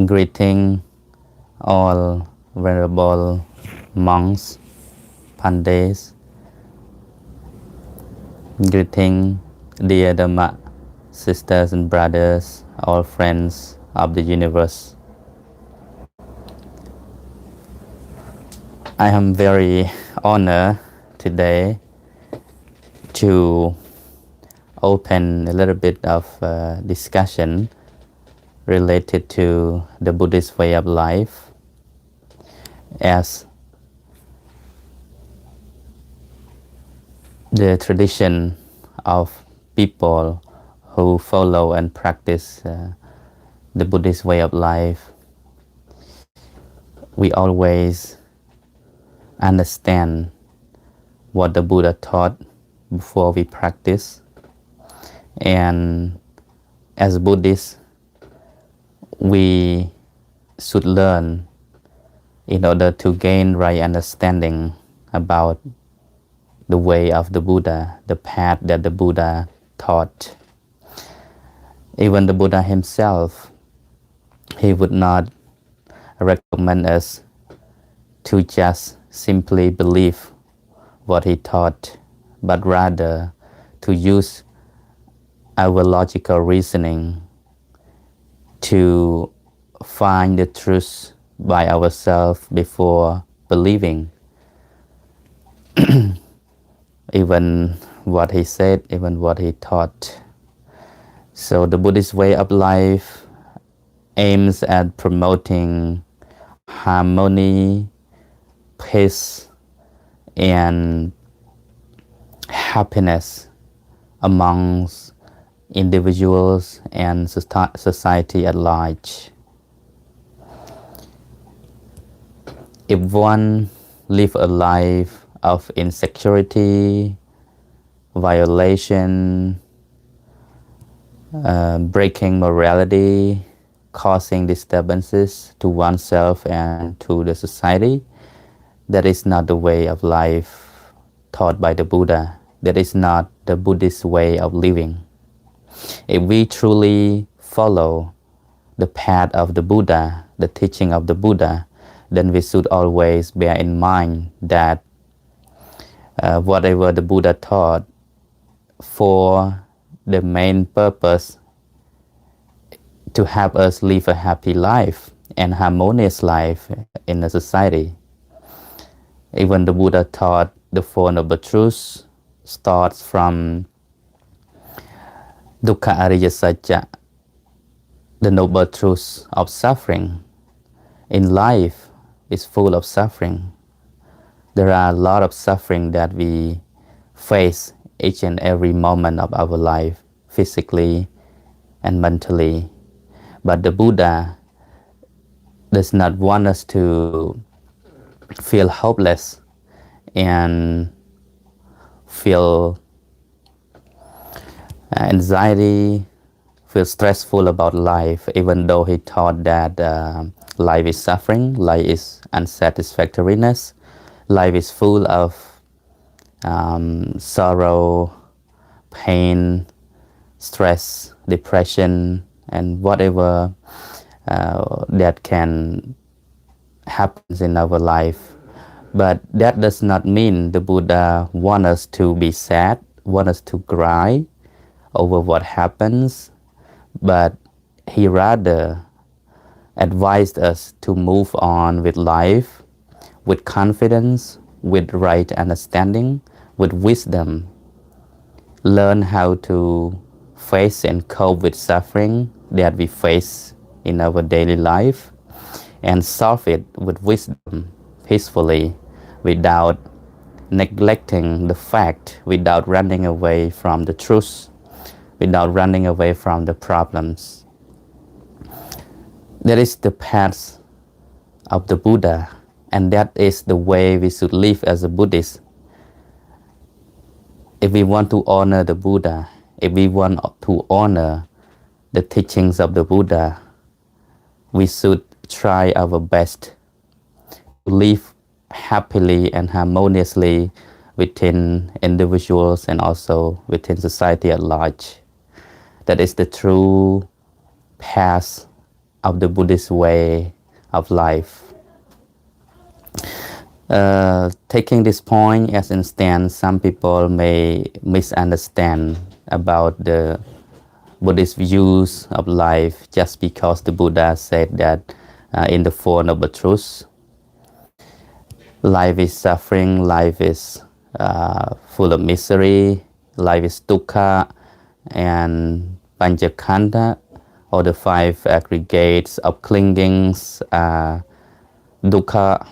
Greeting all venerable monks, pandits. Greeting dear Dhamma sisters and brothers, all friends of the universe. I am very honored today to open a little bit of discussion related to the Buddhist way of life, as the tradition of people who follow and practice the Buddhist way of life. We always understand what the Buddha taught before we practice, and as Buddhists we should learn in order to gain right understanding about the way of the Buddha, the path that the Buddha taught. Even the Buddha himself, he would not recommend us to just simply believe what he taught, but rather to use our logical reasoning to find the truth by ourselves before believing even what he said, even what he taught. So the Buddhist way of life aims at promoting harmony, peace, and happiness amongst individuals and society at large. If one live a life of insecurity, violation, breaking morality, causing disturbances to oneself and to the society, that is not the way of life taught by the Buddha. That is not the Buddhist way of living. If we truly follow the path of the Buddha, the teaching of the Buddha, then we should always bear in mind that whatever the Buddha taught, for the main purpose to help us live a happy life and harmonious life in the society. Even the Buddha taught the Four Noble Truths starts from Dukkha Ariya Sajja, the noble truth of suffering. In life is full of suffering. There are a lot of suffering that we face each and every moment of our life, physically and mentally. But the Buddha does not want us to feel hopeless and feel anxiety, feel stressful about life, even though he taught that life is suffering, life is unsatisfactoriness, life is full of sorrow, pain, stress, depression, and whatever that can happen in our life. But that does not mean the Buddha wants us to be sad, wants us to cry over what happens, but he rather advised us to move on with life, with confidence, with right understanding, with wisdom. Learn how to face and cope with suffering that we face in our daily life, and solve it with wisdom, peacefully, without neglecting the fact, without running away from the truth, without running away from the problems. That is the path of the Buddha, and that is the way we should live as a Buddhist. If we want to honor the Buddha, if we want to honor the teachings of the Buddha, we should try our best to live happily and harmoniously within individuals and also within society at large. That is the true path of the Buddhist way of life. Taking this point as instance, some people may misunderstand about the Buddhist views of life just because the Buddha said that in the Four Noble Truths, life is suffering, life is full of misery, life is dukkha, and panchakanda, or the five aggregates of clingings, dukkha.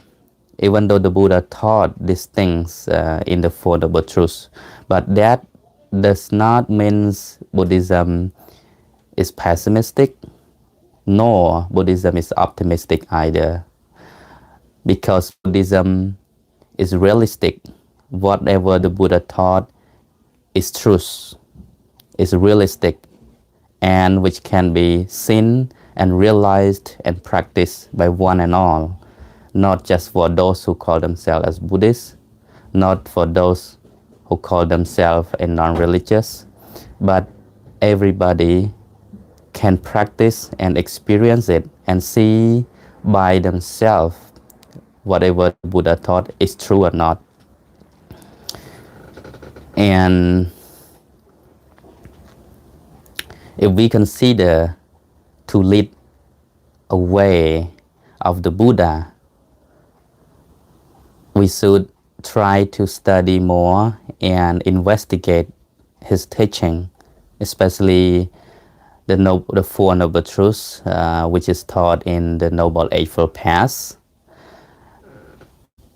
Even though the Buddha taught these things in the Four Noble Truths, but that does not mean Buddhism is pessimistic, nor Buddhism is optimistic either. Because Buddhism is realistic. Whatever the Buddha taught is truth, is realistic, and which can be seen and realized and practiced by one and all. Not just for those who call themselves as Buddhists, not for those who call themselves a non-religious, but everybody can practice and experience it and see by themselves whatever the Buddha taught is true or not. And if we consider to lead a way of the Buddha, we should try to study more and investigate his teaching, especially the Four Noble Truths, which is taught in the Noble Eightfold Path.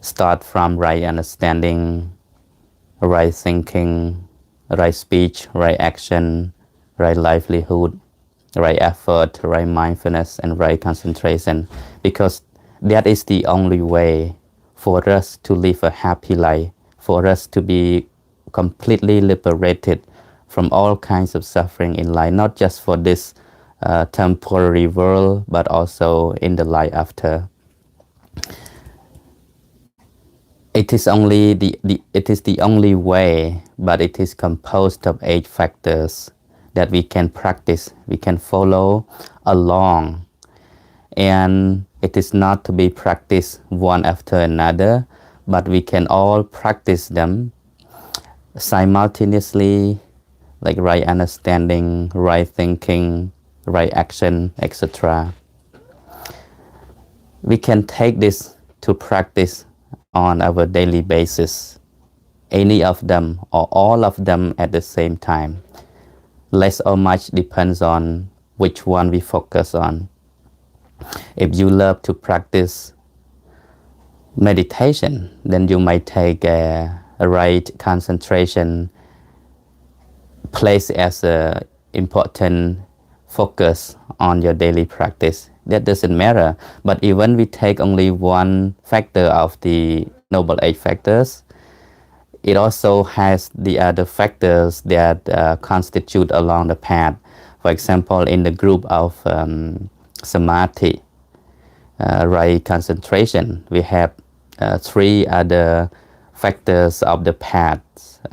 Start from right understanding, right thinking, right speech, right action, right livelihood, right effort, right mindfulness, and right concentration, because that is the only way for us to live a happy life, for us to be completely liberated from all kinds of suffering in life, not just for this temporary world, but also in the life after. It is the only way, but it is composed of 8 factors that we can practice, we can follow along. And it is not to be practiced one after another, but we can all practice them simultaneously, like right understanding, right thinking, right action, etc. We can take this to practice on our daily basis, any of them or all of them at the same time. Less or much depends on which one we focus on. If you love to practice meditation, then you might take a right concentration place as an important focus on your daily practice. That doesn't matter. But even we take only one factor of the Noble Eight factors, it also has the other factors that constitute along the path. For example, in the group of samadhi, right concentration, we have 3 other factors of the path,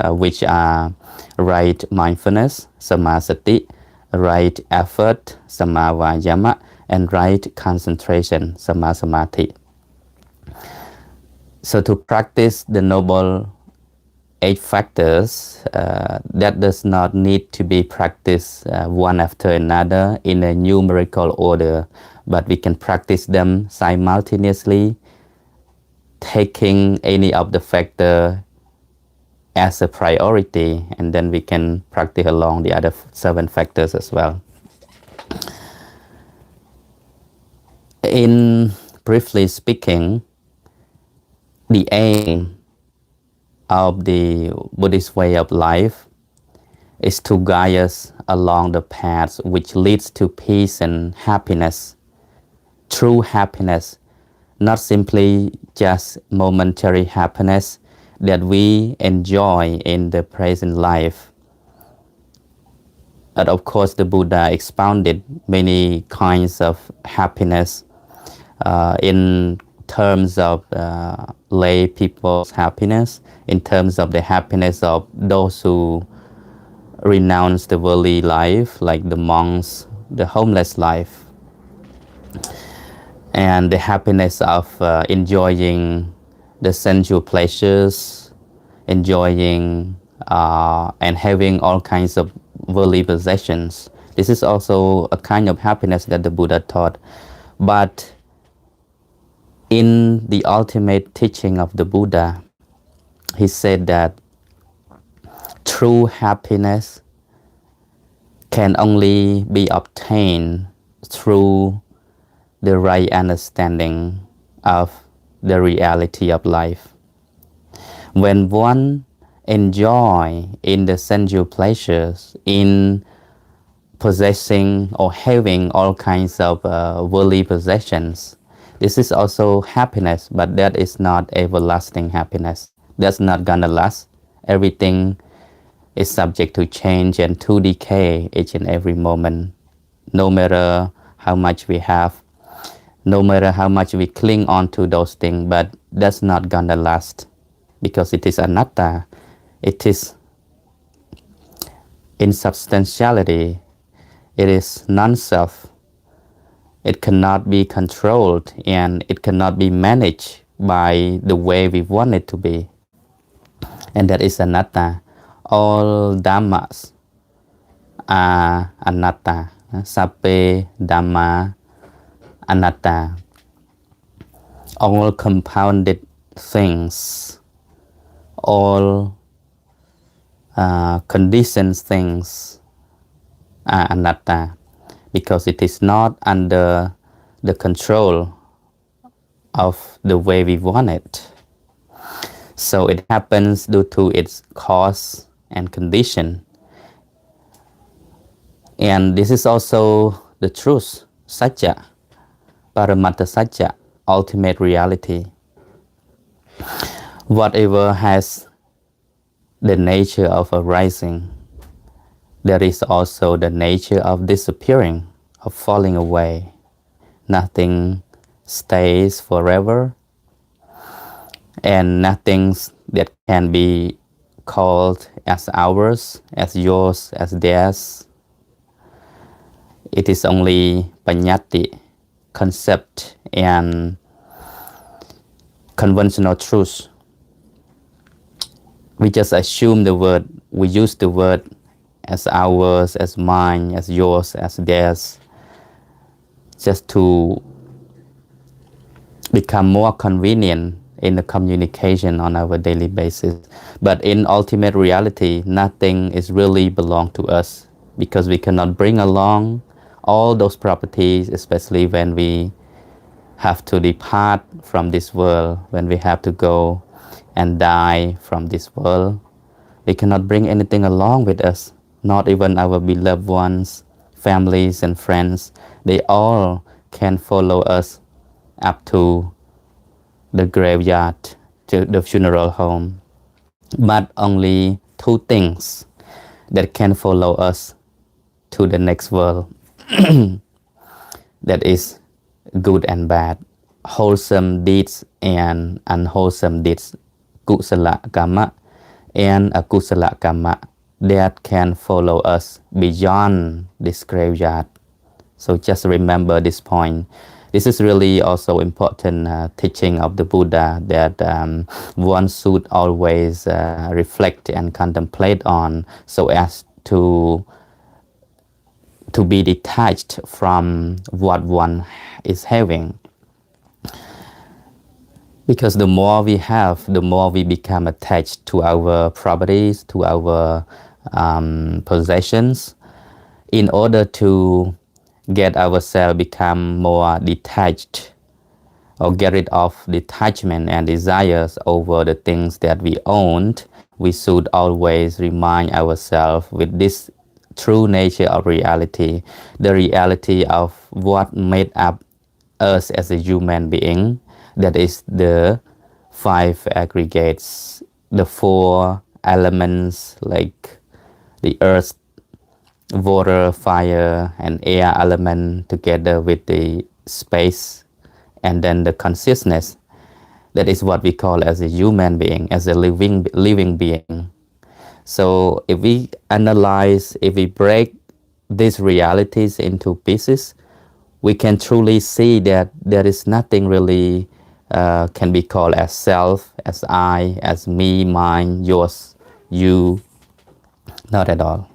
which are right mindfulness, samasati, right effort, samavayama, and right concentration, samasamadhi. So to practice the Noble 8 factors, that does not need to be practiced one after another in a numerical order, but we can practice them simultaneously, taking any of the factor as a priority, and then we can practice along the other 7 factors as well. In briefly speaking, the aim of the Buddhist way of life is to guide us along the path which leads to peace and happiness, true happiness, not simply just momentary happiness that we enjoy in the present life. But of course, the Buddha expounded many kinds of happiness in terms of lay people's happiness, in terms of the happiness of those who renounce the worldly life, like the monks the homeless life, and the happiness of enjoying the sensual pleasures, enjoying and having all kinds of worldly possessions. This is also a kind of happiness that the Buddha taught. But in the ultimate teaching of the Buddha, he said that true happiness can only be obtained through the right understanding of the reality of life. When one enjoy in the sensual pleasures, in possessing or having all kinds of worldly possessions, this is also happiness, but that is not everlasting happiness. That's not gonna last. Everything is subject to change and to decay each and every moment. No matter how much we have, no matter how much we cling on to those things, but that's not gonna last because it is anatta. It is insubstantiality. It is non-self. It cannot be controlled and it cannot be managed by the way we want it to be. And that is anatta. All dhammas are anatta. Sappe dhamma anatta. All compounded things, all conditioned things are anatta, because it is not under the control of the way we want it. So it happens due to its cause and condition. And this is also the truth, satya, paramatta satya, ultimate reality. Whatever has the nature of arising, there is also the nature of disappearing, of falling away. Nothing stays forever, and nothing that can be called as ours, as yours, as theirs. It is only paññatti, concept and conventional truth. We just assume the word, we use the word as ours, as mine, as yours, as theirs, just to become more convenient in the communication on our daily basis. But in ultimate reality, nothing is really belong to us, because we cannot bring along all those properties, especially when we have to depart from this world, when we have to go and die from this world. We cannot bring anything along with us, not even our beloved ones, families and friends. They all can follow us up to the graveyard, to the funeral home. But only two things that can follow us to the next world. That is good and bad, wholesome deeds and unwholesome deeds, kusala karma and akusala karma, that can follow us beyond this graveyard. So just remember this point. This is really also important teaching of the Buddha, that one should always reflect and contemplate on, so as to be detached from what one is having. Because the more we have, the more we become attached to our properties, to our possessions. In order to get ourselves become more detached, or get rid of detachment and desires over the things that we own, we should always remind ourselves with this true nature of reality, the reality of what made up us as a human being. That is the five aggregates, the four elements like the earth, water, fire, and air element, together with the space, and then the consciousness. That is what we call as a human being, as a living being. So if we analyze, if we break these realities into pieces, we can truly see that there is nothing really can be called as self, as I, as me, mine, yours, you. Not at all.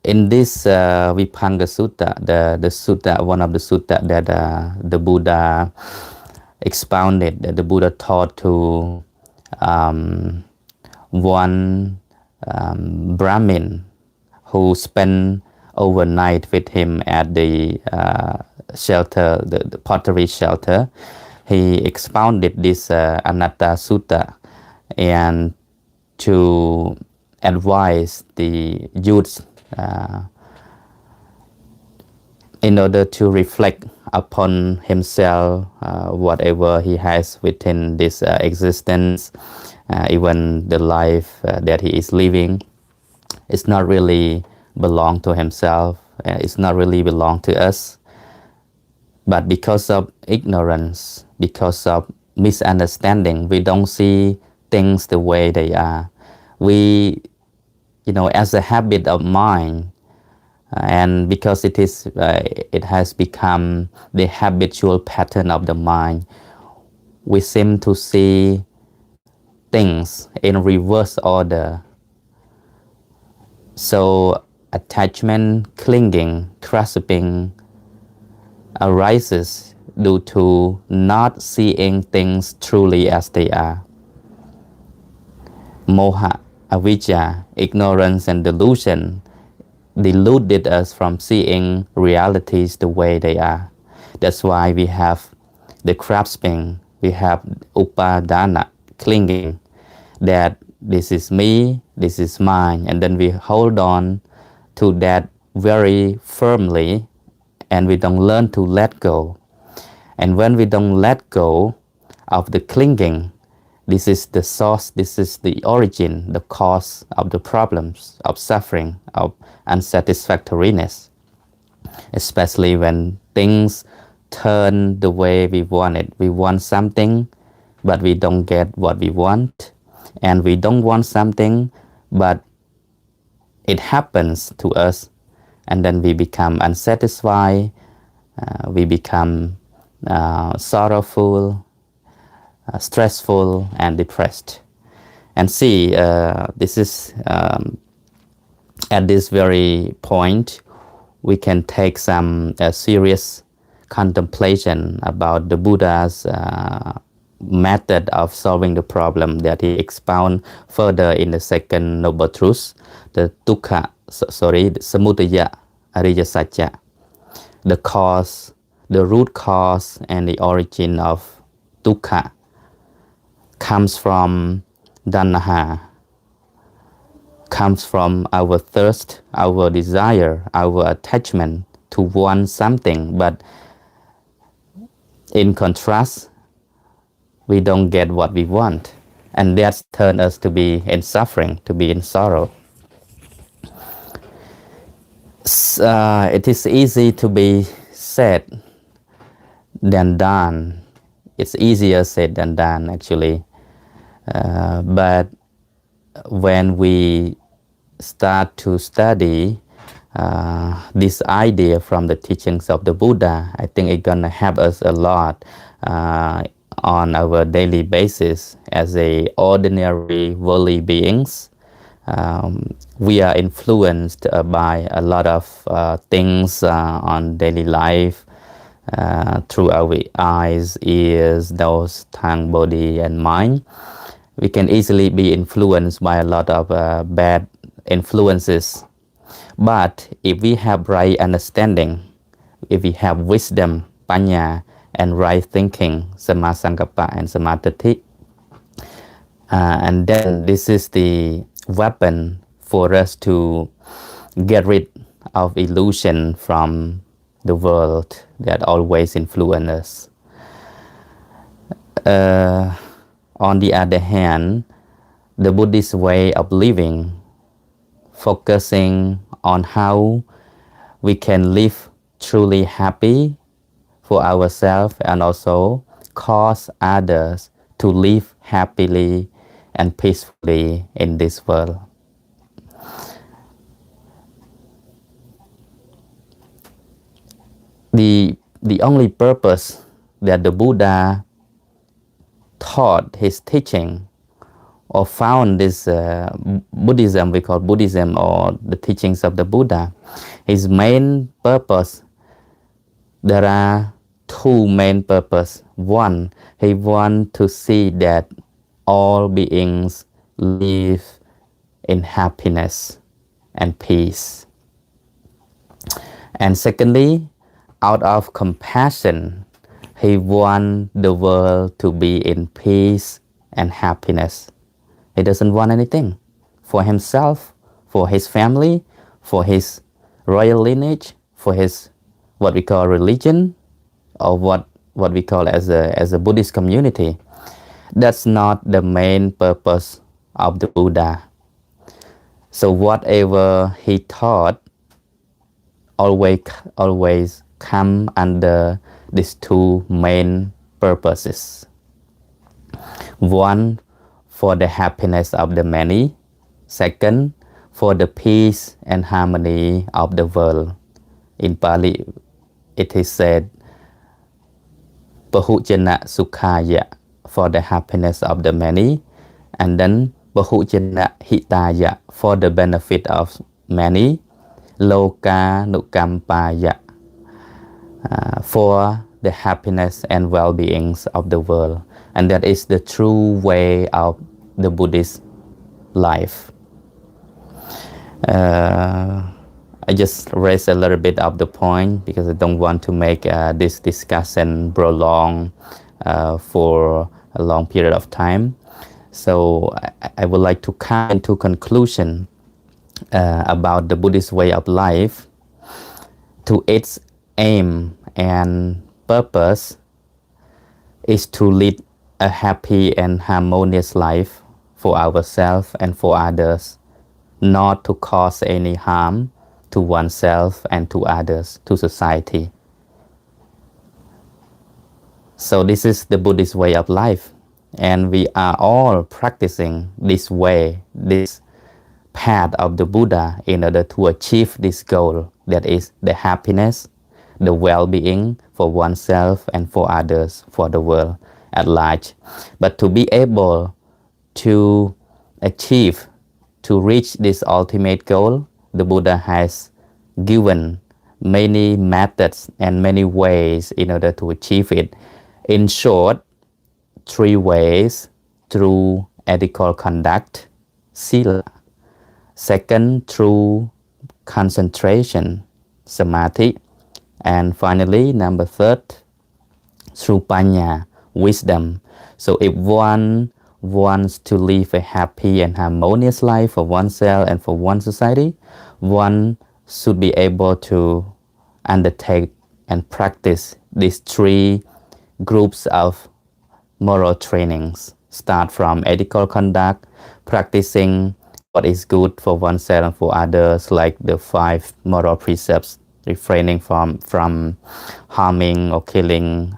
In this Vipanga Sutta, the sutta, one of the sutta that the Buddha expounded, that the Buddha taught to one Brahmin who spent overnight with him at the shelter, the pottery shelter. He expounded this Anatta Sutta and to advise the youth in order to reflect upon himself, whatever he has within this existence, even the life that he is living. It's not really belong to himself. It's not really belong to us. But because of ignorance, because of misunderstanding, we don't see things the way they are. We, as a habit of mind, and because it has become the habitual pattern of the mind, we seem to see things in reverse order. So attachment, clinging, grasping arises due to not seeing things truly as they are. Moha, avijja, ignorance and delusion deluded us from seeing realities the way they are. That's why we have the grasping, we have upadana, clinging, that this is me, this is mine, and then we hold on to that very firmly, and we don't learn to let go. And when we don't let go of the clinging, this is the source, this is the origin, the cause of the problems, of suffering, of unsatisfactoriness. Especially when things turn the way we want it. We want something, but we don't get what we want. And we don't want something, but it happens to us. And then we become unsatisfied, we become sorrowful, stressful, and depressed. And see, this is at this very point, we can take some serious contemplation about the Buddha's method of solving the problem that he expound further in the second noble truth, the samudaya ariya satya, the cause, the root cause and the origin of dukkha comes from danaha, comes from our thirst, our desire, our attachment to want something, but in contrast, we don't get what we want, and that's turned us to be in suffering, to be in sorrow. It is easy to be said than done. It's easier said than done, actually. But when we start to study this idea from the teachings of the Buddha, I think it's gonna help us a lot on our daily basis as a ordinary worldly beings. We are influenced by a lot of things on daily life through our eyes, ears, nose, tongue, body, and mind. We can easily be influenced by a lot of bad influences. But if we have right understanding, if we have wisdom, panya, and right thinking, samma sankappa and samadhi, and then this is the weapon for us to get rid of illusion from the world that always influence us. On the other hand, the Buddhist way of living, focusing on how we can live truly happy for ourselves and also cause others to live happily and peacefully in this world. the only purpose that the Buddha taught his teaching or found this Buddhism, we call Buddhism, or the teachings of the Buddha, his main purpose, there are two main purposes. One, he wants to see that all beings live in happiness and peace. And secondly, out of compassion, he wants the world to be in peace and happiness. He doesn't want anything for himself, for his family, for his royal lineage, for his what we call religion, or what we call as a Buddhist community. That's not the main purpose of the Buddha. So whatever he taught always come under these two main purposes. One, for the happiness of the many. Second, for the peace and harmony of the world. In Pali, it is said, Bahujana Sukhaya, for the happiness of the many, and then Bahujana Hitaya, for the benefit of many, Loka Nukampaya, for the happiness and well-beings of the world. And that is the true way of the Buddhist life. I just raised a little bit of the point because I don't want to make this discussion prolong for a long period of time. So I would like to come into conclusion about the Buddhist way of life. To its aim and purpose is to lead a happy and harmonious life for ourselves and for others, not to cause any harm to oneself and to others, to society. So this is the Buddhist way of life, and we are all practicing this way, this path of the Buddha, in order to achieve this goal, that is the happiness, the well-being for oneself and for others, for the world at large. But to be able to achieve, to reach this ultimate goal, the Buddha has given many methods and many ways in order to achieve it. In short, 3 ways: through ethical conduct, sila; second, through concentration, samadhi; and finally, number 3, through panya, wisdom. So if one wants to live a happy and harmonious life for oneself and for one society, one should be able to undertake and practice these 3 groups of moral trainings. Start from ethical conduct, practicing what is good for oneself and for others, like the 5 moral precepts, refraining from harming or killing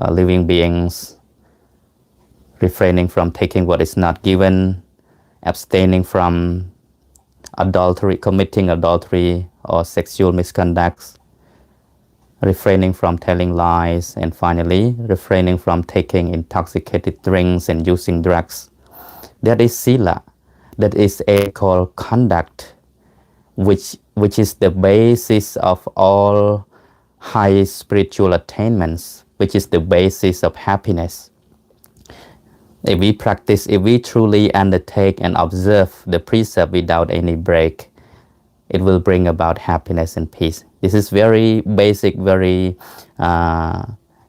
living beings, refraining from taking what is not given, abstaining from adultery, committing adultery or sexual misconducts, refraining from telling lies, and finally, refraining from taking intoxicated drinks and using drugs. That is sila. That is ethical conduct, which is the basis of all high spiritual attainments, which is the basis of happiness. If we truly undertake and observe the precept without any break, it will bring about happiness and peace. This is very basic, very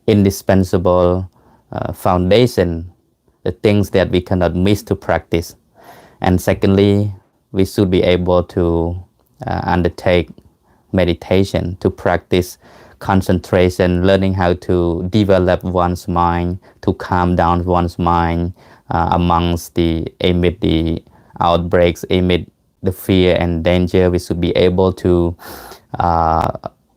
indispensable foundation, the things that we cannot miss to practice. And secondly, we should be able to undertake meditation, to practice concentration, learning how to develop one's mind, to calm down one's mind amid the outbreaks, amid the fear and danger. We should be able to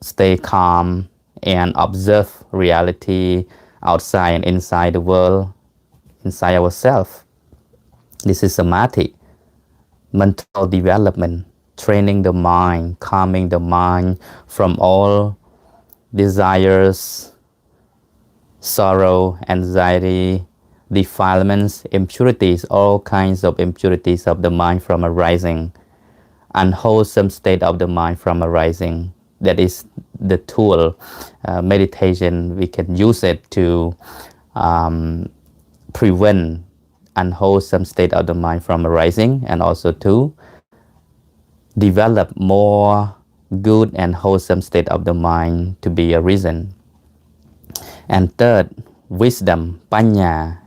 stay calm and observe reality outside and inside the world, inside ourselves. This is samadhi, mental development, training the mind, calming the mind from all desires, sorrow, anxiety, defilements, impurities, all kinds of impurities of the mind from arising, unwholesome state of the mind from arising. That is the tool, meditation. We can use it to prevent unwholesome state of the mind from arising, and also to develop more good and wholesome state of the mind to be arisen. And third, wisdom, panya,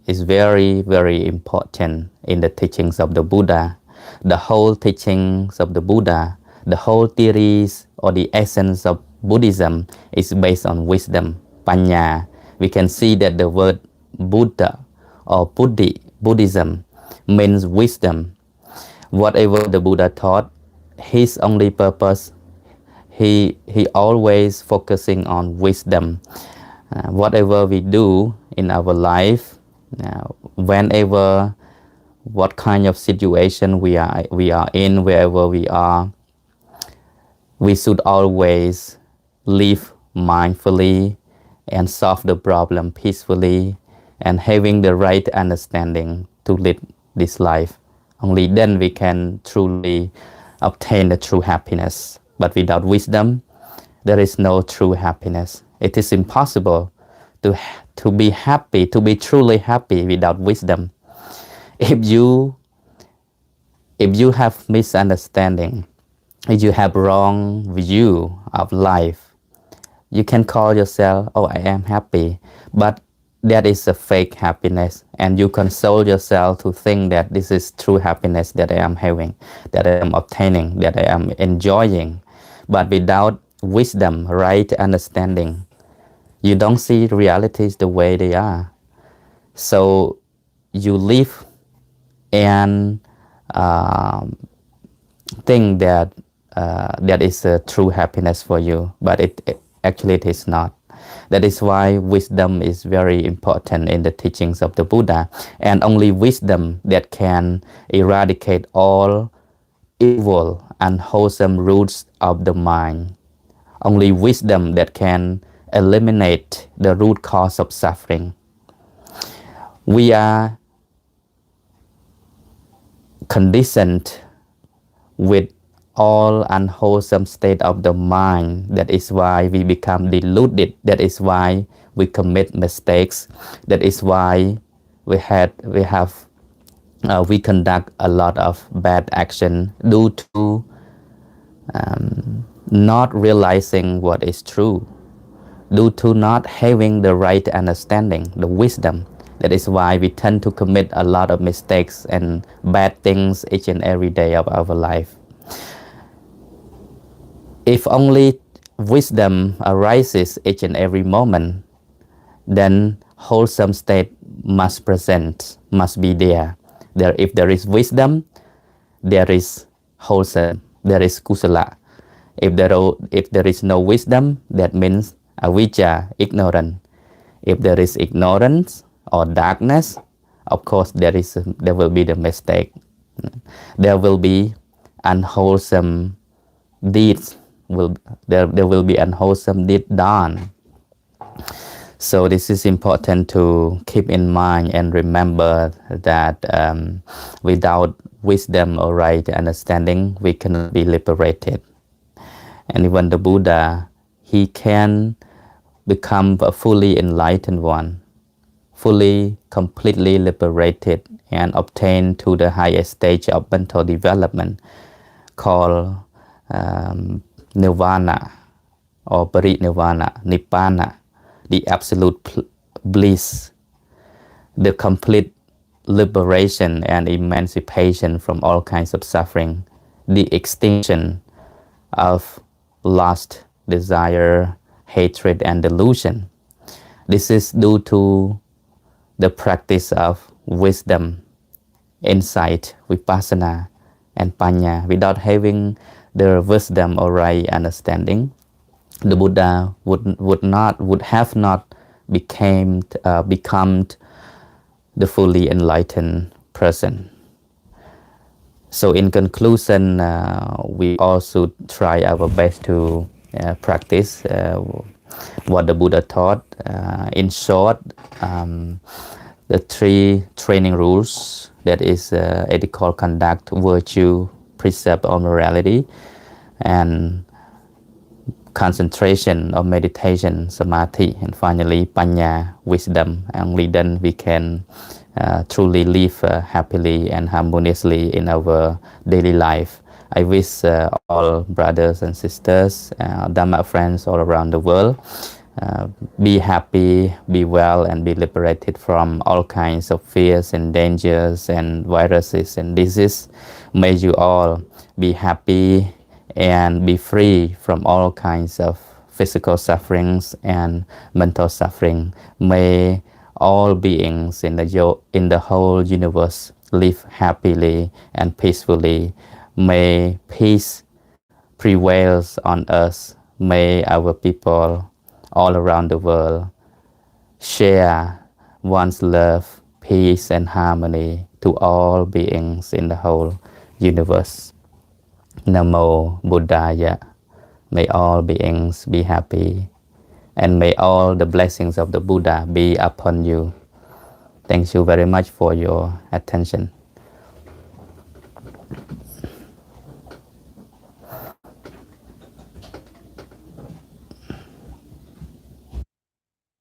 is very, very important in the teachings of the Buddha. The whole teachings of the Buddha, the whole theories or the essence of Buddhism is based on wisdom, panya. We can see that the word Buddha or Buddhism means wisdom. Whatever the Buddha taught, his only purpose, he always focusing on wisdom. Whatever we do in our life, whenever, what kind of situation we are in, wherever we are, we should always live mindfully and solve the problem peacefully and having the right understanding to live this life. Only then we can truly obtain the true happiness. But without wisdom, there is no true happiness. It is impossible to be happy, to be truly happy without wisdom. If you have misunderstanding, if you have wrong view of life, you can call yourself, oh, I am happy, but that is a fake happiness, and you console yourself to think that this is true happiness that I am having, that I am obtaining, that I am enjoying. But without wisdom, right understanding, you don't see realities the way they are. So you live and think that that is a true happiness for you, but actually it is not. That is why wisdom is very important in the teachings of the Buddha, and only wisdom that can eradicate all evil and unwholesome roots of the mind. Only wisdom that can eliminate the root cause of suffering. We are conditioned with all unwholesome state of the mind. That is why we become deluded. That is why we commit mistakes. That is why we conduct a lot of bad action due to not realizing what is true, due to not having the right understanding, the wisdom. That is why we tend to commit a lot of mistakes and bad things each and every day of our life. If only wisdom arises each and every moment, then wholesome state must be there. If there is wisdom, there is wholesome, there is kusala. If there is no wisdom, that means avijja, ignorant. If there is ignorance or darkness, of course there will be the mistake. There will be unwholesome deeds. There will be unwholesome deed done. So this is important to keep in mind and remember that without wisdom or right understanding, we cannot be liberated. And even the Buddha, he can become a fully enlightened one, fully, completely liberated and obtain to the highest stage of mental development called nirvana or parinirvana, nibbana, the absolute bliss, the complete liberation and emancipation from all kinds of suffering, the extinction of lust, desire, hatred, and delusion. This is due to the practice of wisdom, insight, vipassana, and panya. Without having the wisdom or right understanding, the Buddha would have not become the fully enlightened person. So in conclusion, we all should try our best to practice what the Buddha taught. In short, the three training rules, that is ethical conduct, virtue, precept, or morality, and concentration or meditation, samadhi, and finally panya, wisdom. Only then we can truly live happily and harmoniously in our daily life. I wish all brothers and sisters, Dhamma friends all around the world, be happy, be well, and be liberated from all kinds of fears and dangers and viruses and diseases. May you all be happy and be free from all kinds of physical sufferings and mental suffering. May all beings in the whole universe live happily and peacefully. May peace prevails on us. May our people all around the world share one's love, peace, and harmony to all beings in the whole universe. Namo Buddhaya. May all beings be happy, and may all the blessings of the Buddha be upon you. Thank you very much for your attention.